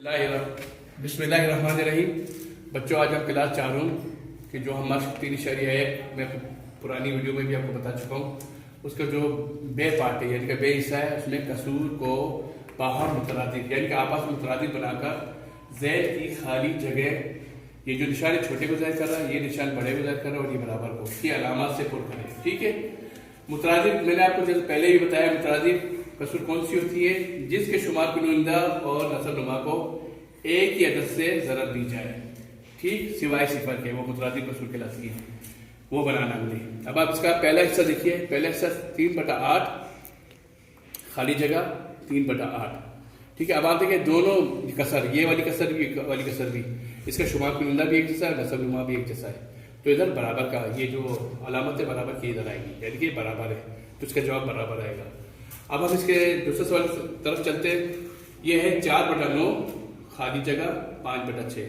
बिस्मिल्लाहिर्रहमानिर्रहीम। बच्चों, आज हम क्लास 4 कि जो हम मश्क तीन इशारिया है, मैं पुरानी वीडियो में भी आपको बता चुका हूँ। उसका जो बे पार्ट है यानी कि बे हिस्सा है, उसमें कसूर को बाहर मुतरादिफ यानी कि आपस में मुतरादिफ बनाकर ज़ैद की खाली जगह, ये जो निशान छोटे को ज़ाहिर कर रहा है, ये निशान बड़े को ज़ाहिर कर रहा है और ये बराबर को की अलामत से पुर करें। ठीक है। मुतरादिफ मैंने आपको जैसे पहले ही बताया, मुतरादिफ कसूर कौन सी होती है? जिसके शुमार कुनुंदा और नसब नुमा को एक ही अदद से ज़रब दी जाए, ठीक, सिवाय सिफर के, वो मुतरादिफ कसूर कहलाती है। वो बनाना हमने। अब आप इसका पहला हिस्सा देखिए। पहला हिस्सा 3/8 खाली जगह 3/8। ठीक है। अब आप देखिए दोनों कसर, ये वाली कसर भी वाली कसर भी, इसका शुमार कुनुंदा भी एक जैसा है, नसब नुमा भी एक जैसा है। तो इधर बराबर का ये जो अलामत है बराबर की इधर आएगी, यानी कि बराबर है, तो इसका जवाब बराबर आएगा। अब हम इसके दूसरे सवाल की तरफ चलते हैं। ये है 4/9 खाली जगह 5/6।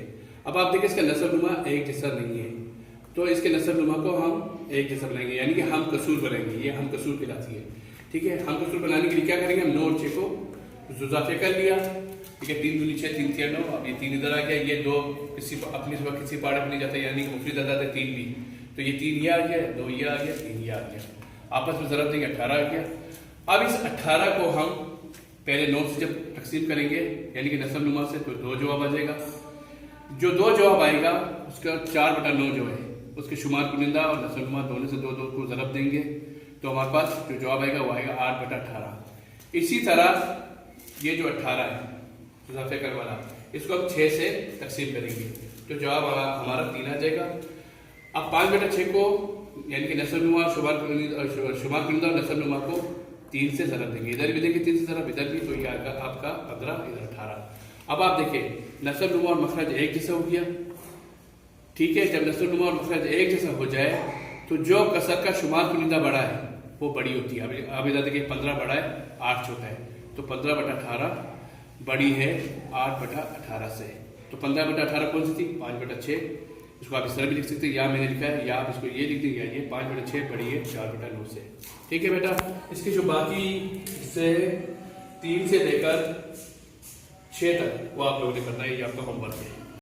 अब आप देखिए इसका नसब नुमा एक जैसा नहीं है, तो इसके नसब नुमा को हम एक जैसा बनाएंगे, यानी कि हम कसूर बनाएंगे। ये हम कसूर कहलाती है। ठीक है। हम कसूर बनाने के लिए क्या करेंगे? हम 9 और 6 को जुजाफे कर लिया। ठीक है। 3 दूनी 6, 3 3 9। अब ये 3 इधर आ गया, ये 2 किसी अपनी किसी पार्ट में नहीं जाता, यानी कि मुफ्रिद अदाद है 3 भी, तो ये 3 ये आ गया, 2 ये आ गया, 3 ये आ गया, आपस में जरा देंगे 18 आ गया। अब इस 18 को हम पहले 9 से जब तकसीम करेंगे, यानी कि नसब नुमा से, तो 2 जवाब आ जाएगा। जो 2 जवाब आएगा उसका 4/9 जो है, उसके शुमार कुनिंदा और नसब नुमा दोनों से 2 को ज़रब देंगे, तो हमारे पास जो जवाब आएगा वो आएगा 8/18। इसी तरह ये जो 18 है इजाफे कर वाला, इसको हम 6 से तकसीम करेंगे, तो जवाब हमारा 3 आ जाएगा। अब 5/6 को यानी कि नसब नुमा शुमार कुनिंदा और नसब नुमा को 3 से ज़रब देंगे, इधर भी देंगे 3 से ज़रब, इधर भी, तो ये आएगा आपका 15, इधर 18। अब आप देखिए नसब नुमा और मखरज एक जैसा हो गया। ठीक है। जब नसब नुमा और मखरज एक जैसा हो जाए, तो जो कसर का शुमार कुनिंदा बड़ा है वो बड़ी होती है। अब इधर देखिए 15 बड़ा है, 8 छोटा है, तो 15/18 बड़ी है 8/18 से। तो 15/18 कौन सी थी? 5/6। इसको आप इस तरह भी लिख सकते हैं, या मैंने लिखा है, या आप इसको ये लिख देंगे, ये 5/6 बड़ी है 4/9 से। ठीक है बेटा। इसके जो बाकी हिस्से 3 से लेकर 6 तक वो आप लोगों ने करना है, ये आपका होमवर्क है।